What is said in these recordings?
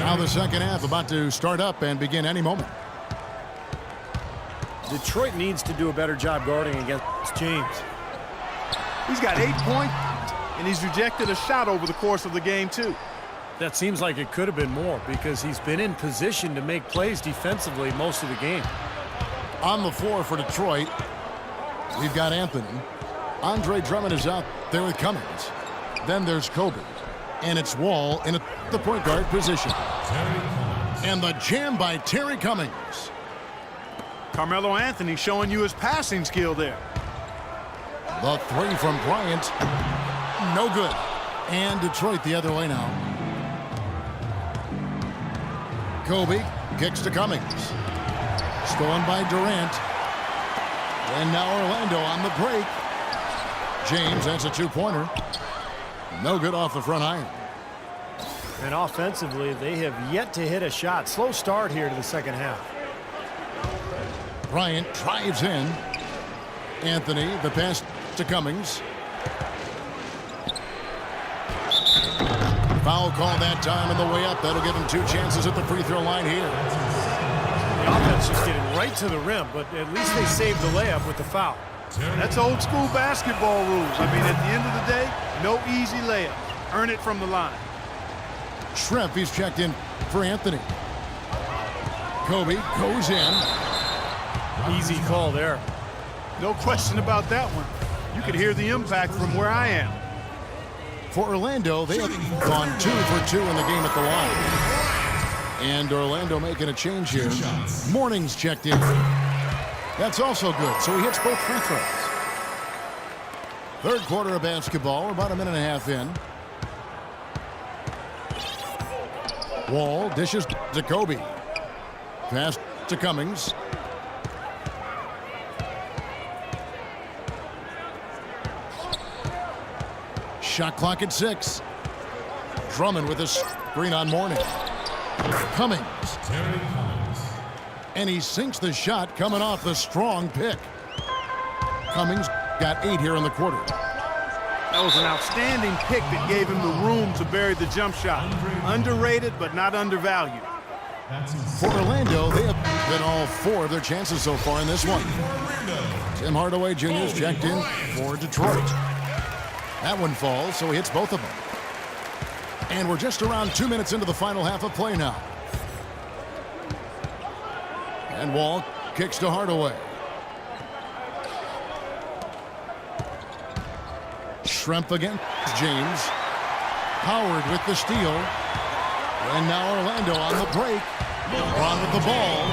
Now the second half about to start up and begin any moment. Detroit needs to do a better job guarding against James. He's got 8 points, and he's rejected a shot over the course of the game, too. That seems like it could have been more because he's been in position to make plays defensively most of the game. On the floor for Detroit, we've got Anthony. Andre Drummond is out there with Cummings. Then there's Kobe. And it's Wall in the point guard position. And the jam by Terry Cummings. Carmelo Anthony showing you his passing skill there. The three from Bryant. No good. And Detroit the other way now. Kobe kicks to Cummings. Stolen by Durant. And now Orlando on the break. James, that's a two-pointer. No good off the front iron. And offensively, they have yet to hit a shot. Slow start here to the second half. Bryant drives in. Anthony, the pass to Cummings. Foul call that time on the way up. That'll give him 2 chances at the free throw line here. The offense just getting right to the rim, but at least they saved the layup with the foul. That's old school basketball rules. I mean, at the end of the day, no easy layup. Earn it from the line. Schrempf, he's checked in for Anthony. Kobe goes in. Easy call there. No question about that one. You could hear the impact from where I am. For Orlando, they have gone 2 for 2 in the game at the line. And Orlando making a change here. Morning's checked in. That's also good, so he hits both free throws. Third quarter of basketball, we're about a minute and a half in. Wall dishes to Kobe. Pass to Cummings. Shot clock at 6. Drummond with a screen on Mourning. Cummings. And he sinks the shot coming off the strong pick. Cummings got 8 here in the quarter. That was an outstanding pick that gave him the room to bury the jump shot. Underrated, but not undervalued. For Orlando, they have been all 4 of their chances so far in this one. Tim Hardaway Jr. is checked in for Detroit. That one falls, so he hits both of them. And we're just around 2 minutes into the final half of play now. And Wall kicks to Hardaway. Schrempf against James. Howard with the steal. And now Orlando on the break. LeBron with the ball.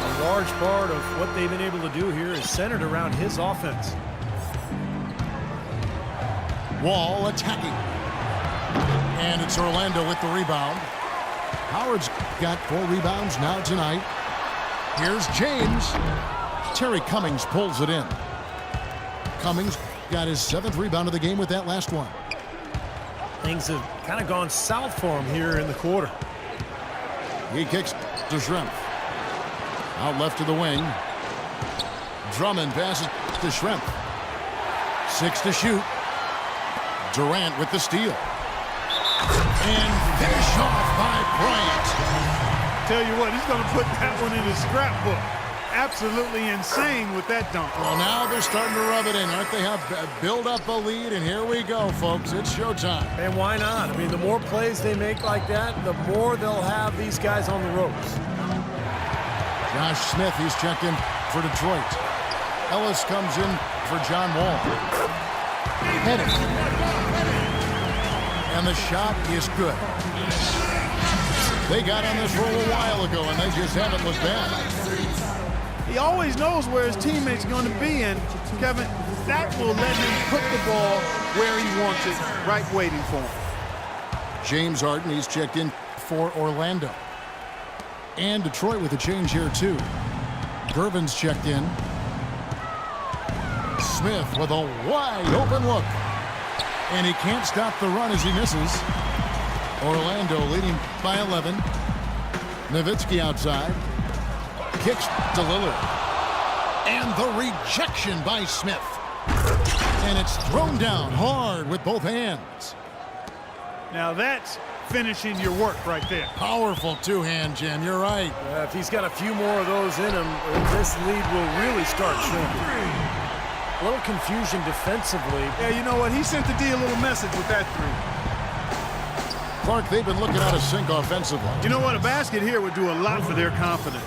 A large part of what they've been able to do here is centered around his offense. Wall attacking. And it's Orlando with the rebound. Howard's got 4 rebounds now tonight. Here's James. Terry Cummings pulls it in. Cummings got his 7th rebound of the game with that last one. Things have kind of gone south for him here in the quarter. He kicks to Schrempf. Out left to the wing. Drummond passes to Schrempf. 6 to shoot. Durant with the steal. And finish off by Bryant. Tell you what, he's going to put that one in his scrapbook. Absolutely insane with that dunk. Well, now they're starting to rub it in, aren't they? Have build up a lead, and here we go, folks. It's showtime. And why not? I mean, the more plays they make like that, the more they'll have these guys on the ropes. Josh Smith, he's checked in for Detroit. Ellis comes in for John Wall. Heading. And the shot is good. They got on this roll a while ago, and they just haven't looked bad. He always knows where his teammate's going to be, and Kevin, that will let him put the ball where he wants it, right waiting for him. James Harden, he's checked in for Orlando. And Detroit with a change here, too. Gervin's checked in. Smith with a wide open look. And he can't stop the run as he misses. Orlando leading by 11. Nowitzki outside. Kicks to Lillard. And the rejection by Smith. And it's thrown down hard with both hands. Now that's finishing your work right there. Powerful two-hand jam. You're right. If he's got a few more of those in him, this lead will really start shrinking. A little confusion defensively. Yeah, you know what? He sent the D a little message with that three. Clark, they've been looking out of sync offensively. You know what? A basket here would do a lot for their confidence.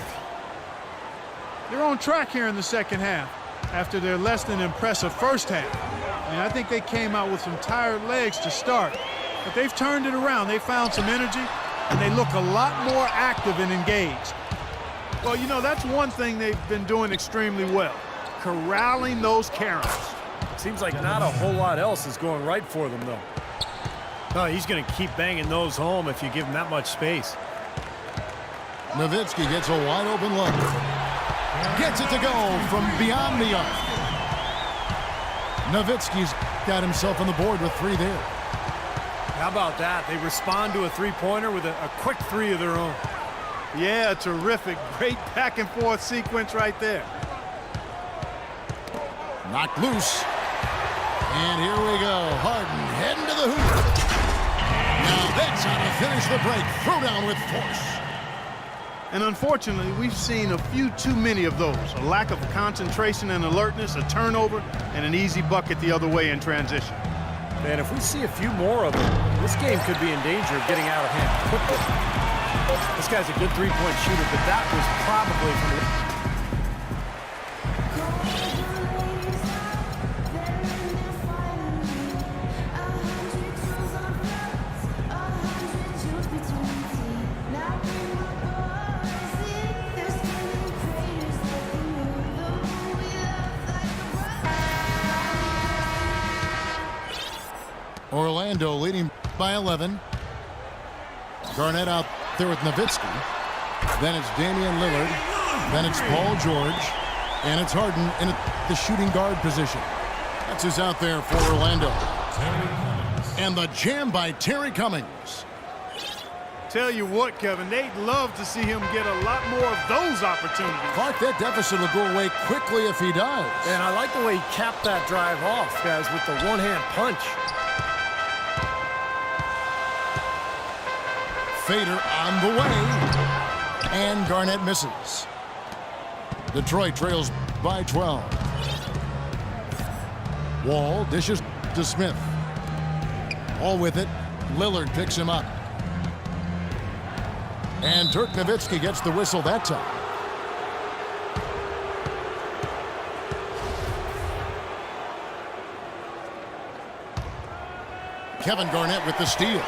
They're on track here in the second half after their less than impressive first half. I mean, I think they came out with some tired legs to start, but they've turned it around. They found some energy, and they look a lot more active and engaged. Well, you know, that's one thing they've been doing extremely well, corralling those Karens. Seems like not a whole lot else is going right for them, though. No, he's going to keep banging those home if you give him that much space. Nowitzki gets a wide open look. Gets it to go from beyond the arc. Nowitzki's got himself on the board with three there. How about that? They respond to a three-pointer with a quick three of their own. Yeah, terrific. Great back-and-forth sequence right there. Knocked loose. And here we go. Harden heading to the hoop. Now that's how to finish the break. Throw down with force. And unfortunately, we've seen a few too many of those. A lack of concentration and alertness, a turnover, and an easy bucket the other way in transition. Man, if we see a few more of them, this game could be in danger of getting out of hand quickly. This guy's a good three-point shooter, but that was probably from the... Orlando leading by 11. Garnett out there with Nowitzki. Then it's Damian Lillard. Then it's Paul George. And it's Harden in the shooting guard position. That's who's out there for Orlando. And the jam by Terry Cummings. Tell you what, Kevin, they'd love to see him get a lot more of those opportunities. Clark, that deficit will go away quickly if he does. And I like the way he capped that drive off, guys, with the one-hand punch. Fader on the way. And Garnett misses. Detroit trails by 12. Wall dishes to Smith. All with it. Lillard picks him up. And Dirk Nowitzki gets the whistle that time. Kevin Garnett with the steal.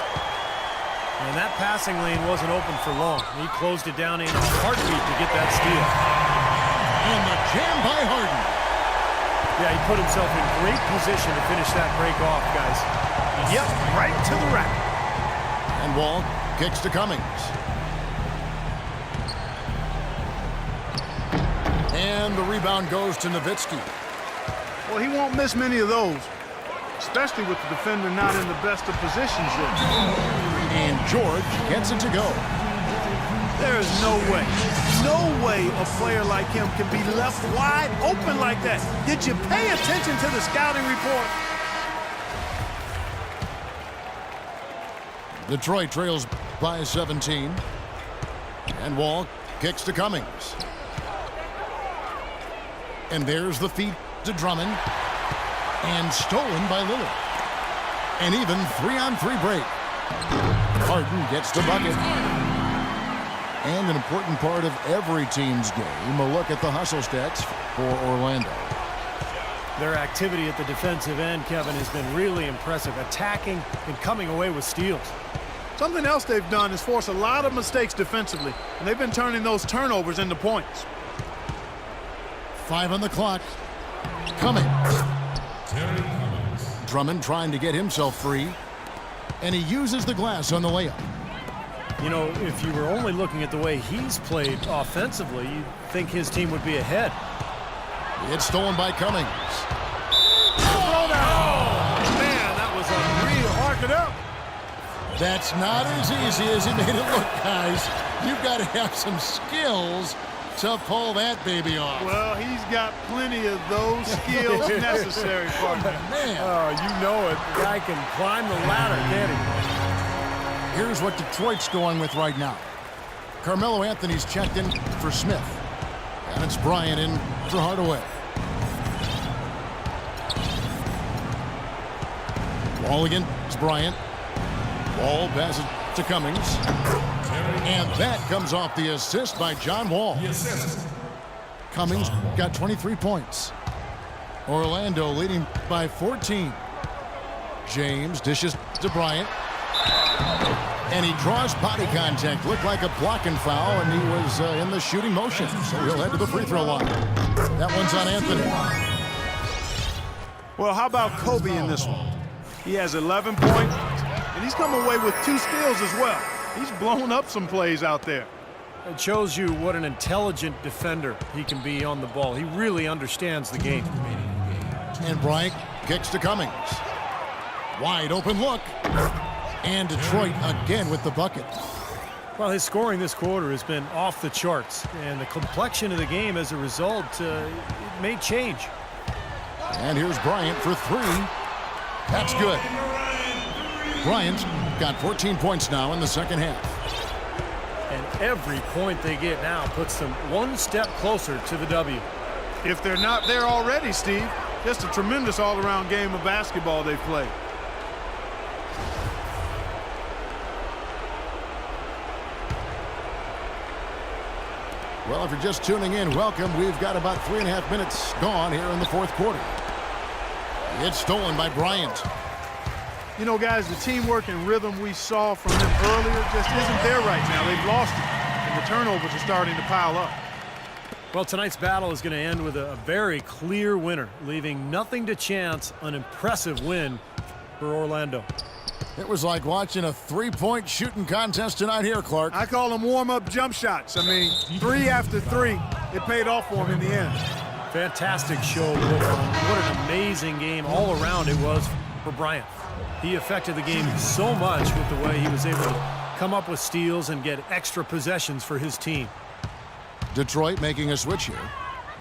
And that passing lane wasn't open for long. He closed it down in a heartbeat to get that steal. And the jam by Harden. Yeah, he put himself in great position to finish that break off, guys. Yep, right to the rack. And Wall kicks to Cummings. And the rebound goes to Nowitzki. Well, he won't miss many of those, especially with the defender not in the best of positions yet. And George gets it to go. There is no way a player like him can be left wide open like that. Did you pay attention to the scouting report? Detroit trails by 17. And Wall kicks to Cummings. And there's the feed to Drummond. And stolen by Lillard. An even 3-on-3 break. Harden gets the bucket. And an important part of every team's game, a look at the hustle stats for Orlando. Their activity at the defensive end, Kevin, has been really impressive, attacking and coming away with steals. Something else they've done is force a lot of mistakes defensively, and they've been turning those turnovers into points. 5 on the clock. Cummings. Drummond trying to get himself free. And he uses the glass on the layup. You know, if you were only looking at the way he's played offensively, you'd think his team would be ahead. It's stolen by Cummings. Oh, man, that was unreal. Mark it up. That's not as easy as he made it look, guys. You've got to have some skills to pull that baby off. Well, he's got plenty of those skills necessary, partner. Man. Oh, you know it. The guy can climb the ladder, can't he? Here's what Detroit's going with right now. Carmelo Anthony's checked in for Smith. And it's Bryant in for Hardaway. Wall against Bryant. Wall passes to Cummings. And that comes off the assist by John Wall. Cummings got 23 points. Orlando leading by 14. James dishes to Bryant. And he draws body contact. Looked like a blocking foul, and he was in the shooting motion. So he'll head to the free throw line. That one's on Anthony. Well, how about Kobe in this one? He has 11 points, and he's come away with 2 steals as well. He's blown up some plays out there. It shows you what an intelligent defender he can be on the ball. He really understands the game. And Bryant kicks to Cummings. Wide open look. And Detroit again with the bucket. Well, his scoring this quarter has been off the charts, and the complexion of the game as a result it may change. And here's Bryant for 3. That's good. Bryant's got 14 points now in the second half. And every point they get now puts them one step closer to the W. If they're not there already, Steve, just a tremendous all-around game of basketball they've played. Well, if you're just tuning in, welcome. We've got about 3.5 minutes gone here in the fourth quarter. It's stolen by Bryant. You know, guys, the teamwork and rhythm we saw from them earlier just isn't there right now. They've lost it, and the turnovers are starting to pile up. Well, tonight's battle is going to end with a very clear winner, leaving nothing to chance. An impressive win for Orlando. It was like watching a 3-point shooting contest tonight here, Clark. I call them warm-up jump shots. I mean, 3 after 3, it paid off for him in the end. Fantastic show. What an amazing game all around it was for Bryant. He affected the game so much with the way he was able to come up with steals and get extra possessions for his team. Detroit making a switch here.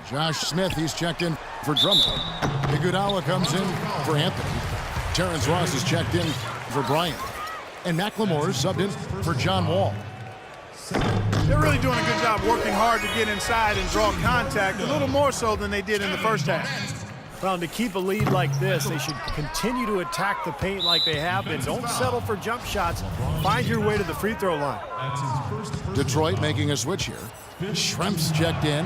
Josh Smith, he's checked in for Drummond. Iguodala comes in for Anthony. Terrence Ross is checked in for Bryant. And McLemore is subbed in for John Wall. They're really doing a good job working hard to get inside and draw contact, a little more so than they did in the first half. Well, to keep a lead like this, they should continue to attack the paint like they have been. Don't settle for jump shots. Find your way to the free throw line. Detroit making a switch here. Schrempf's checked in.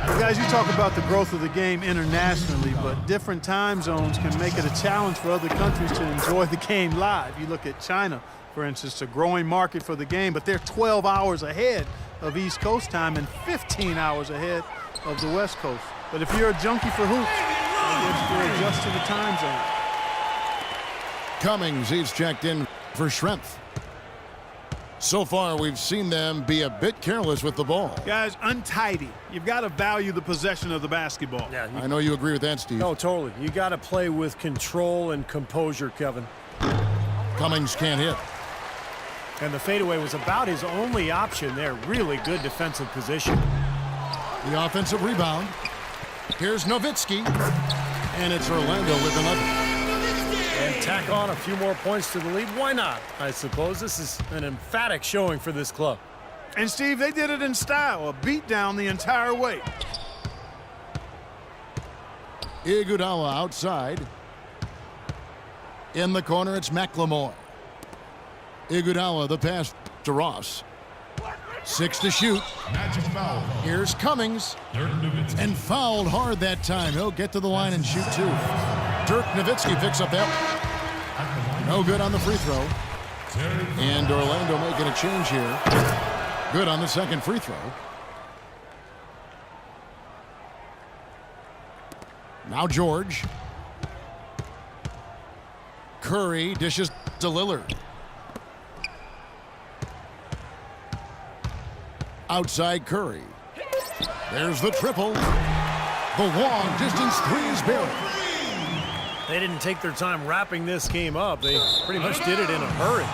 Well, guys, you talk about the growth of the game internationally, but different time zones can make it a challenge for other countries to enjoy the game live. You look at China, for instance, a growing market for the game, but they're 12 hours ahead of East Coast time and 15 hours ahead of the West Coast. But if you're a junkie for hoops, I guess you adjust to the time zone. Cummings, he's checked in for Schrempf. So far, we've seen them be a bit careless with the ball. Guys, untidy. You've got to value the possession of the basketball. Yeah, I know you agree with that, Steve. No, totally. You got to play with control and composure, Kevin. Cummings can't hit. And the fadeaway was about his only option there. Really good defensive position. The offensive rebound. Here's Nowitzki. And it's Orlando with another. And tack on a few more points to the lead. Why not? I suppose this is an emphatic showing for this club. And, Steve, they did it in style, a beat down the entire way. Iguodala outside. In the corner, it's McLemore. Iguodala, the pass to Ross. 6 to shoot. Here's Cummings. And fouled hard that time. He'll get to the line and shoot 2. Dirk Nowitzki picks up that one. No good on the free throw. And Orlando making a change here. Good on the second free throw. Now George. Curry dishes to Lillard. Outside Curry. There's the triple. The long distance three is buried. They didn't take their time wrapping this game up. They pretty much did it in a hurry.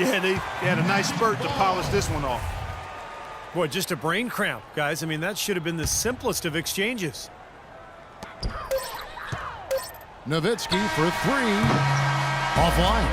Yeah, they had a nice spurt to polish this one off. Boy, just a brain cramp, guys. I mean, that should have been the simplest of exchanges. Nowitzki for 3. Offline.